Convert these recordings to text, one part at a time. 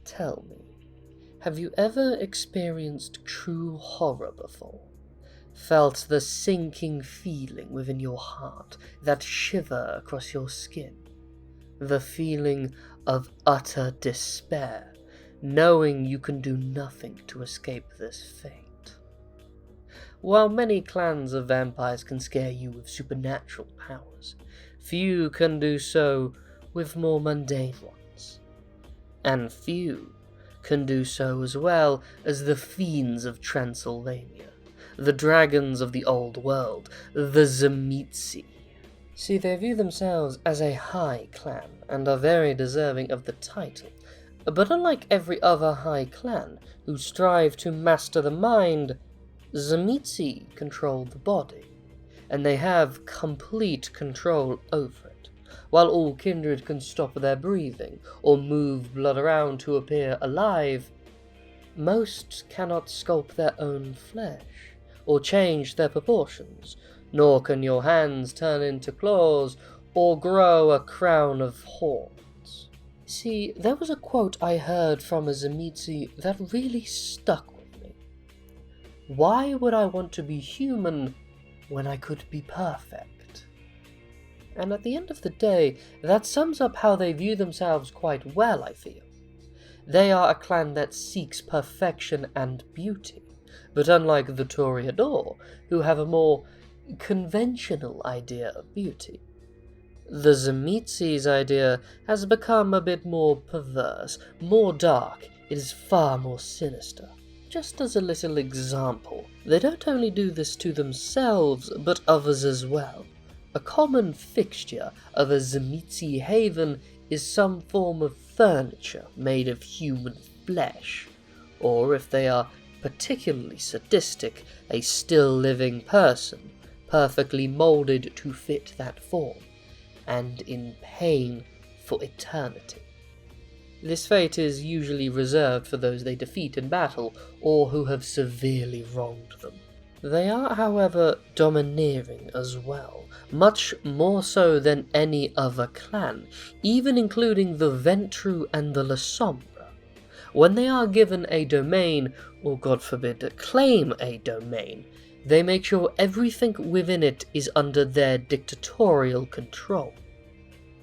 Tell me, have you ever experienced true horror before? Felt the sinking feeling within your heart, that shiver across your skin? The feeling of utter despair, knowing you can do nothing to escape this fate? While many clans of vampires can scare you with supernatural powers, few can do so with more mundane ones. And few can do so as well as the fiends of Transylvania, the dragons of the old world, the Tzimisce. See, they view themselves as a high clan and are very deserving of the title, but unlike every other high clan who strive to master the mind, Tzimisce control the body, and they have complete control over it. While all kindred can stop their breathing or move blood around to appear alive, most cannot sculpt their own flesh or change their proportions, nor can your hands turn into claws or grow a crown of horns. See, there was a quote I heard from a Tzimisce that really stuck with me. Why would I want to be human when I could be perfect? And at the end of the day, that sums up how they view themselves quite well, I feel. They are a clan that seeks perfection and beauty, but unlike the Toreador, who have a more conventional idea of beauty, the Tzimisce's idea has become a bit more perverse, more dark. It is far more sinister. Just as a little example, they don't only do this to themselves, but others as well. A common fixture of a Tzimisce haven is some form of furniture made of human flesh, or if they are particularly sadistic, a still living person, perfectly molded to fit that form, and in pain for eternity. This fate is usually reserved for those they defeat in battle, or who have severely wronged them. They are, however, domineering as well, much more so than any other clan, even including the Ventru and the La Sombra. When they are given a domain, or God forbid, claim a domain, they make sure everything within it is under their dictatorial control.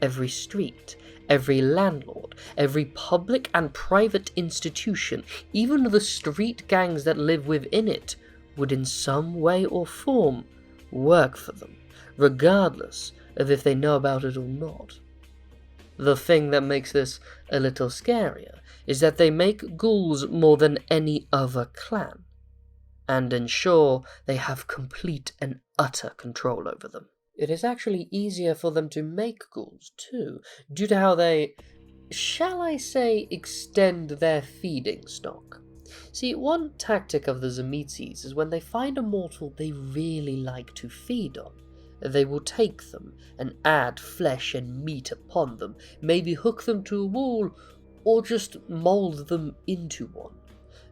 Every street, every landlord, every public and private institution, even the street gangs that live within it, would in some way or form work for them, regardless of if they know about it or not. The thing that makes this a little scarier is that they make ghouls more than any other clan, and ensure they have complete and utter control over them. It is actually easier for them to make ghouls too, due to how they, shall I say, extend their feeding stock. See, one tactic of the Tzimisces is when they find a mortal they really like to feed on, they will take them and add flesh and meat upon them, maybe hook them to a wall, or just mold them into one,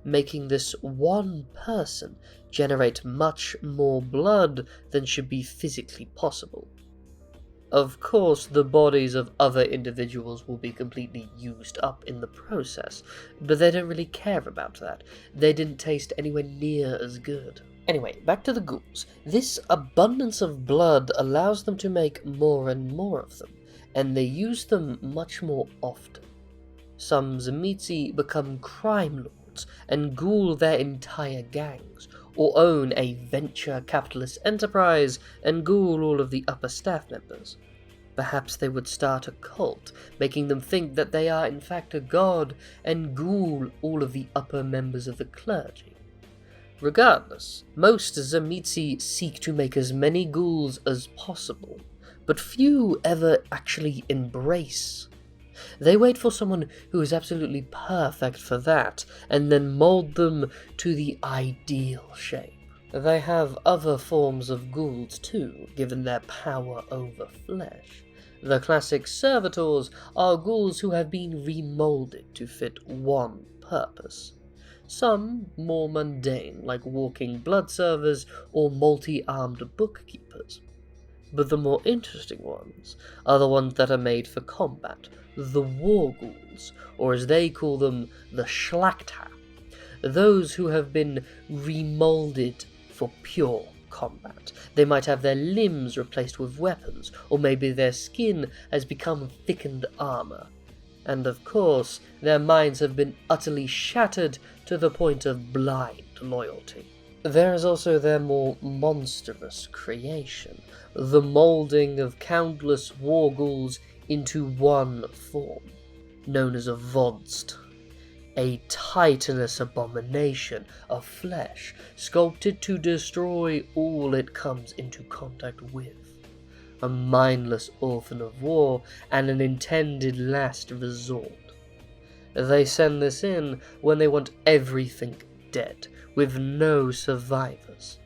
making this one person generate much more blood than should be physically possible. Of course, the bodies of other individuals will be completely used up in the process, but they don't really care about that. They didn't taste anywhere near as good. Anyway, back to the ghouls. This abundance of blood allows them to make more and more of them, and they use them much more often. Some Tzimisce become crime lords and ghoul their entire gangs, or own a venture capitalist enterprise and ghoul all of the upper staff members. Perhaps they would start a cult, making them think that they are in fact a god, and ghoul all of the upper members of the clergy. Regardless, most Tzimisce seek to make as many ghouls as possible, but few ever actually embrace. They wait for someone who is absolutely perfect for that, and then mold them to the ideal shape. They have other forms of ghouls too, given their power over flesh. The classic servitors are ghouls who have been remolded to fit one purpose. Some more mundane, like walking blood servers or multi-armed bookkeepers. But the more interesting ones are the ones that are made for combat, the war ghouls, or as they call them, the Schlachter, those who have been remolded for pure combat. They might have their limbs replaced with weapons, or maybe their skin has become thickened armor. And of course, their minds have been utterly shattered to the point of blind loyalty. There is also their more monstrous creation, the moulding of countless war ghouls into one form, known as a Vodst, a titanous abomination of flesh, sculpted to destroy all it comes into contact with. A mindless orphan of war and an intended last resort. They send this in when they want everything dead, with no survivors.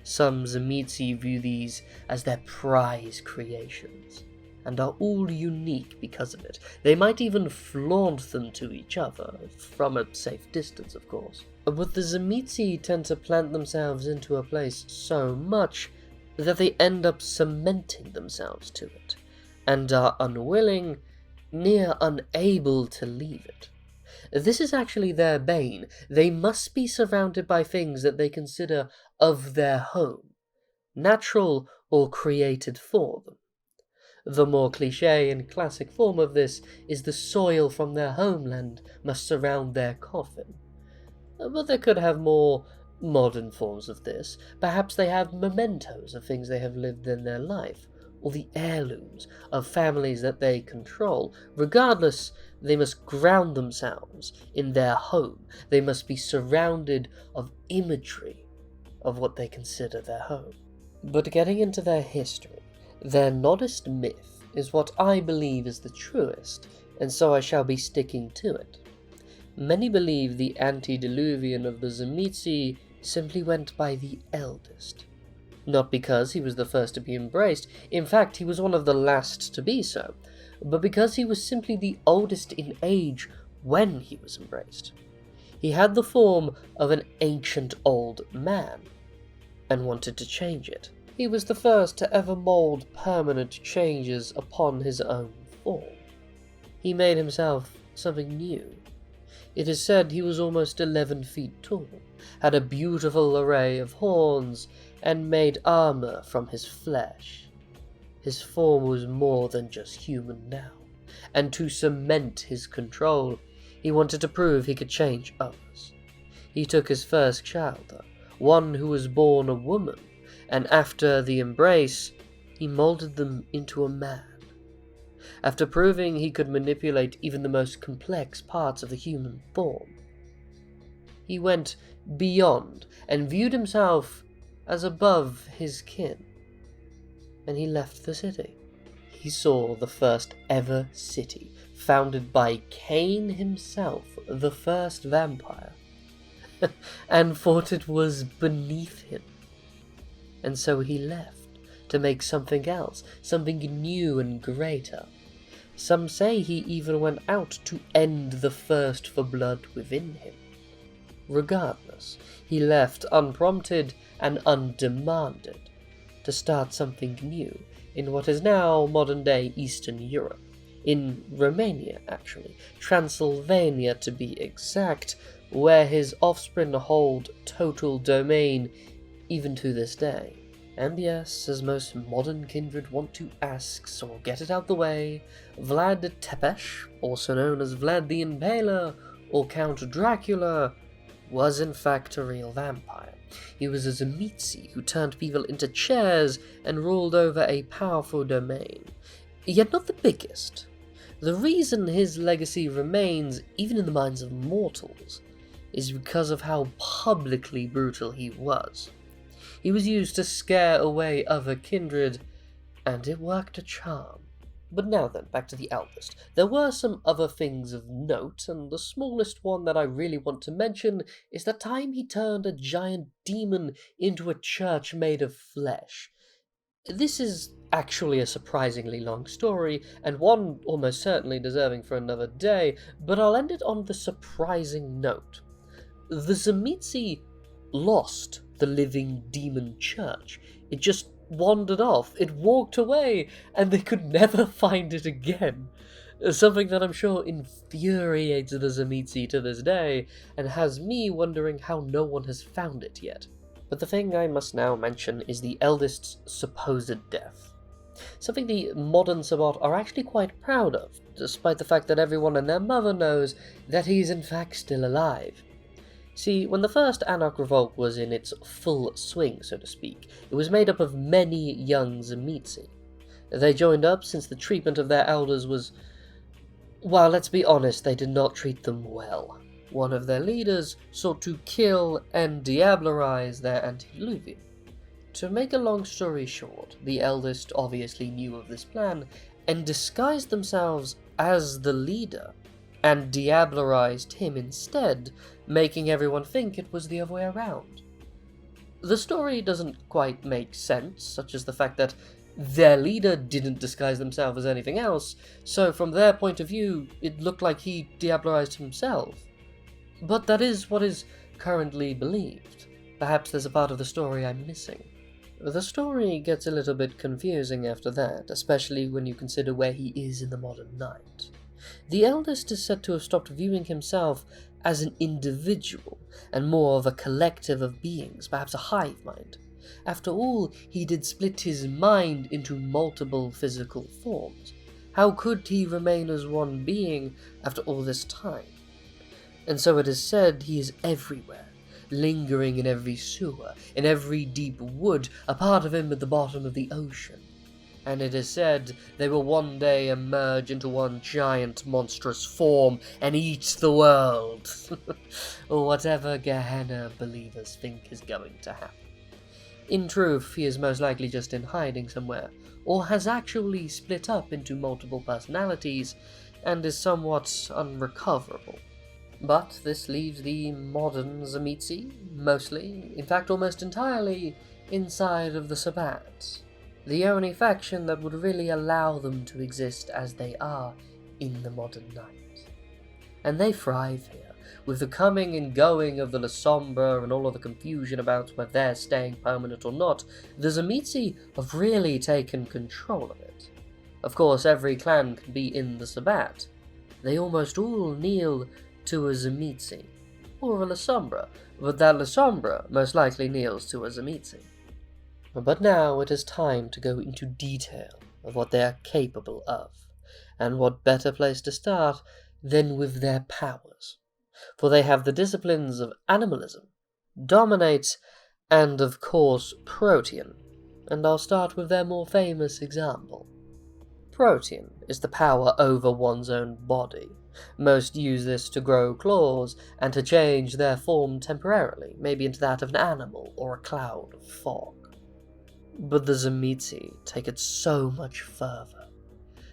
Some Tzimisce view these as their prize creations, and are all unique because of it. They might even flaunt them to each other, from a safe distance of course. But the Tzimisce tend to plant themselves into a place so much that they end up cementing themselves to it, and are unwilling, near unable to leave it. This is actually their bane. They must be surrounded by things that they consider of their home, natural or created for them. The more cliché and classic form of this is the soil from their homeland must surround their coffin. But they could have more modern forms of this. Perhaps they have mementos of things they have lived in their life, or the heirlooms of families that they control. Regardless, they must ground themselves in their home. They must be surrounded of imagery of what they consider their home. But getting into their history, their Nodist myth is what I believe is the truest, and so I shall be sticking to it. Many believe the antediluvian of the Tzimisce simply went by the eldest. Not because he was the first to be embraced, in fact he was one of the last to be so, but because he was simply the oldest in age when he was embraced. He had the form of an ancient old man, and wanted to change it. He was the first to ever mould permanent changes upon his own form. He made himself something new. It is said he was almost 11 feet tall, had a beautiful array of horns, and made armor from his flesh. His form was more than just human now, and to cement his control, he wanted to prove he could change others. He took his first child, though, one who was born a woman, and after the embrace, he molded them into a man. After proving he could manipulate even the most complex parts of the human form, he went beyond and viewed himself as above his kin, and he left the city. He saw the first ever city, founded by Cain himself, the first vampire, and thought it was beneath him. And so he left to make something else, something new and greater. Some say he even went out to end the thirst for blood within him. Regardless, he left unprompted and undemanded to start something new in what is now modern-day Eastern Europe. In Romania, actually, Transylvania to be exact, where his offspring hold total domain even to this day. And yes, as most modern kindred want to ask, so I'll get it out the way, Vlad Tepes, also known as Vlad the Impaler or Count Dracula, was in fact a real vampire. He was a Tzimisce who turned people into chairs and ruled over a powerful domain, yet not the biggest. The reason his legacy remains, even in the minds of mortals, is because of how publicly brutal he was. He was used to scare away other kindred, and it worked a charm. But now then, back to the eldest. There were some other things of note, and the smallest one that I really want to mention is the time he turned a giant demon into a church made of flesh. This is actually a surprisingly long story, and one almost certainly deserving for another day, but I'll end it on the surprising note. The Tzimisce lost the living demon church. It just wandered off, it walked away, and they could never find it again. Something that I'm sure infuriates the Tzimisce to this day, and has me wondering how no one has found it yet. But the thing I must now mention is the eldest's supposed death. Something the modern Sabbat are actually quite proud of, despite the fact that everyone and their mother knows that he is in fact still alive. See, when the first Anarch Revolt was in its full swing, so to speak, it was made up of many young Tzimisce. They joined up since the treatment of their elders was... well, let's be honest, they did not treat them well. One of their leaders sought to kill and diablerize their antediluvian. To make a long story short, the eldest obviously knew of this plan and disguised themselves as the leader and diablerized him instead, making everyone think it was the other way around. The story doesn't quite make sense, such as the fact that their leader didn't disguise themselves as anything else, so from their point of view, it looked like he diablerized himself. But that is what is currently believed. Perhaps there's a part of the story I'm missing. The story gets a little bit confusing after that, especially when you consider where he is in the modern night. The eldest is said to have stopped viewing himself as an individual, and more of a collective of beings, perhaps a hive mind. After all, he did split his mind into multiple physical forms. How could he remain as one being after all this time? And so it is said he is everywhere, lingering in every sewer, in every deep wood, a part of him at the bottom of the ocean. And it is said they will one day emerge into one giant monstrous form and eat the world. Or whatever Gehenna believers think is going to happen. In truth, he is most likely just in hiding somewhere, or has actually split up into multiple personalities, and is somewhat unrecoverable. But this leaves the modern Tzimisce, mostly, in fact almost entirely, inside of the Sabbat, the only faction that would really allow them to exist as they are in the modern night. And they thrive here, with the coming and going of the La Sombra and all of the confusion about whether they're staying permanent or not. The Tzimisce have really taken control of it. Of course, every clan can be in the Sabbat. They almost all kneel to a Tzimisce, or a La Sombra, but that La Sombra most likely kneels to a Tzimisce. But now it is time to go into detail of what they are capable of, and what better place to start than with their powers, for they have the disciplines of animalism, dominate, and of course protean, and I'll start with their more famous example. Protean is the power over one's own body. Most use this to grow claws and to change their form temporarily, maybe into that of an animal or a cloud of fog. But the Tzimisce take it so much further.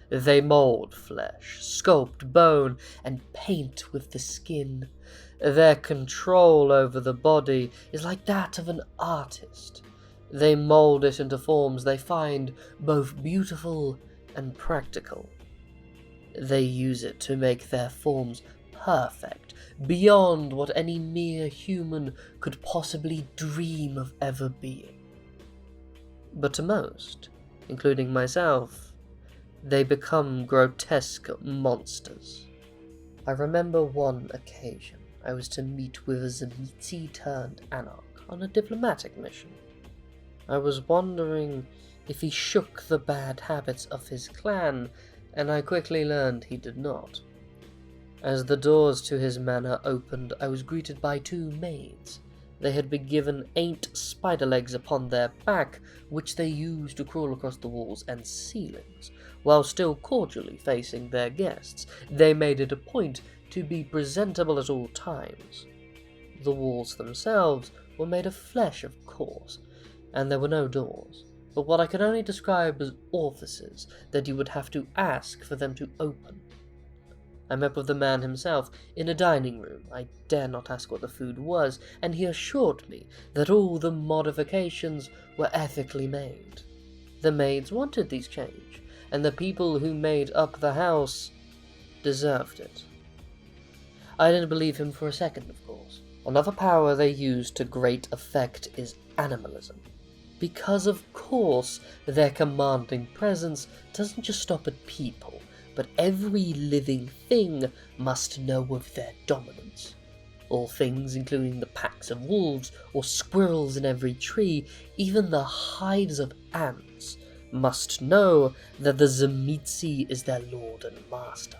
They mold flesh, sculpt bone, and paint with the skin. Their control over the body is like that of an artist. They mold it into forms they find both beautiful and practical. They use it to make their forms perfect, beyond what any mere human could possibly dream of ever being. But to most, including myself, they become grotesque monsters. I remember one occasion I was to meet with a Tzimisce turned Anarch on a diplomatic mission. I was wondering if he shook the bad habits of his clan, and I quickly learned he did not. As the doors to his manor opened, I was greeted by two maids. They had been given 8 spider legs upon their back, which they used to crawl across the walls and ceilings, while still cordially facing their guests. They made it a point to be presentable at all times. The walls themselves were made of flesh, of course, and there were no doors, but what I can only describe as orifices that you would have to ask for them to open. I met with the man himself in a dining room. I dare not ask what the food was, and he assured me that all the modifications were ethically made. The maids wanted these change, and the people who made up the house deserved it. I didn't believe him for a second, of course. Another power they use to great effect is animalism. because of course their commanding presence doesn't just stop at people, but every living thing must know of their dominance. All things, including the packs of wolves or squirrels in every tree, even the hives of ants, must know that the Tzimisce is their lord and master.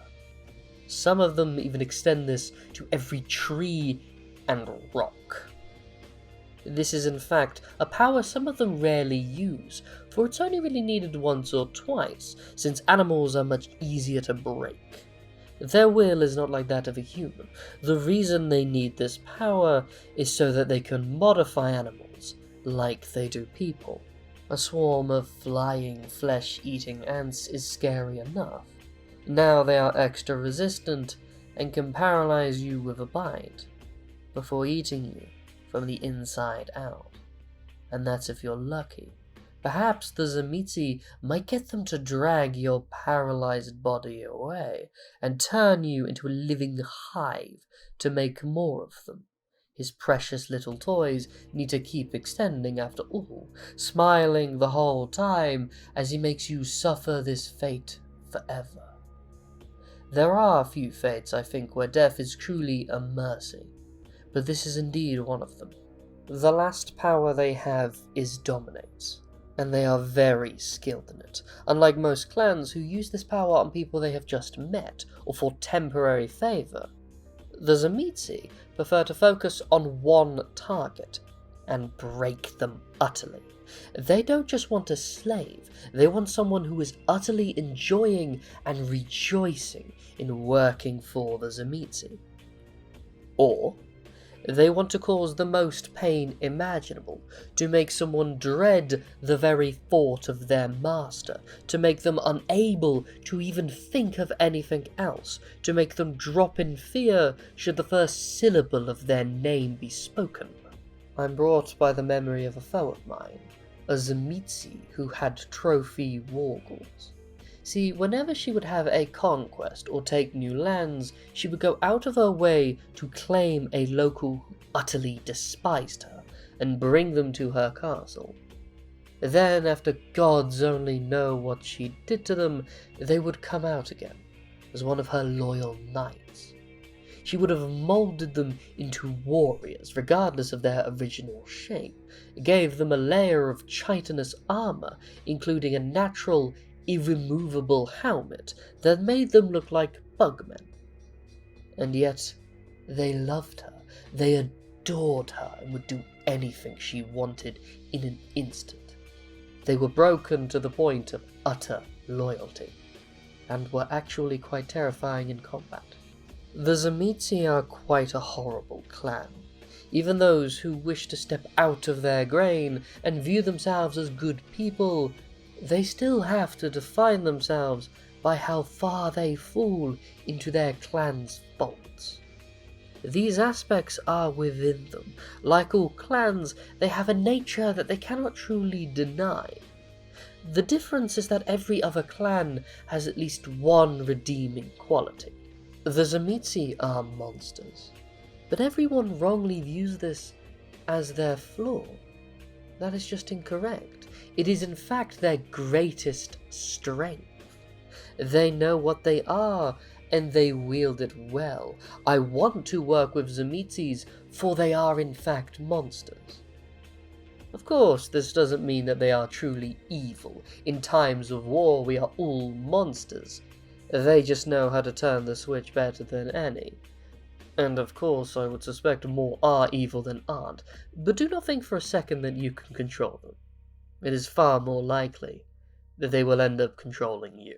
Some of them even extend this to every tree and rock. This is in fact a power some of them rarely use, for it's only really needed once or twice, since animals are much easier to break. Their will is not like that of a human. The reason they need this power is so that they can modify animals, like they do people. A swarm of flying, flesh-eating ants is scary enough. Now they are extra resistant and can paralyze you with a bite, before eating you from the inside out. And that's if you're lucky. Perhaps the Tzimisce might get them to drag your paralyzed body away and turn you into a living hive to make more of them. His precious little toys need to keep extending after all, smiling the whole time as he makes you suffer this fate forever. There are a few fates, I think, where death is truly a mercy, but this is indeed one of them. The last power they have is Dominates, and they are very skilled in it, unlike most clans who use this power on people they have just met, or for temporary favour. The Tzimisce prefer to focus on one target, and break them utterly. They don't just want a slave, they want someone who is utterly enjoying and rejoicing in working for the Tzimisce. Or they want to cause the most pain imaginable, to make someone dread the very thought of their master, to make them unable to even think of anything else, to make them drop in fear should the first syllable of their name be spoken. I'm brought by the memory of a foe of mine, a Tzimisce who had trophy war ghouls. See, whenever she would have a conquest or take new lands, she would go out of her way to claim a local who utterly despised her and bring them to her castle. Then, after gods only know what she did to them, they would come out again as one of her loyal knights. She would have molded them into warriors, regardless of their original shape, gave them a layer of chitinous armor, including a natural, irremovable helmet that made them look like bugmen. And yet, they loved her, they adored her, and would do anything she wanted in an instant. They were broken to the point of utter loyalty, and were actually quite terrifying in combat. The Tzimisce are quite a horrible clan. Even those who wish to step out of their grain and view themselves as good people, they still have to define themselves by how far they fall into their clan's faults. These aspects are within them. Like all clans, they have a nature that they cannot truly deny. The difference is that every other clan has at least one redeeming quality. The Tzimisce are monsters, but everyone wrongly views this as their flaw. That is just incorrect. It is in fact their greatest strength. They know what they are, and they wield it well. I want to work with Tzimisces, for they are in fact monsters. Of course, this doesn't mean that they are truly evil. In times of war, we are all monsters. They just know how to turn the switch better than any. And of course, I would suspect more are evil than aren't, but do not think for a second that you can control them. It is far more likely that they will end up controlling you.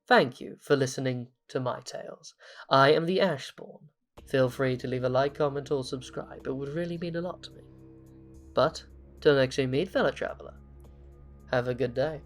Thank you for listening to my tales. I am the Ashspawn. Feel free to leave a like, comment, or subscribe. It would really mean a lot to me. But, till next we meet, fellow traveller, have a good day.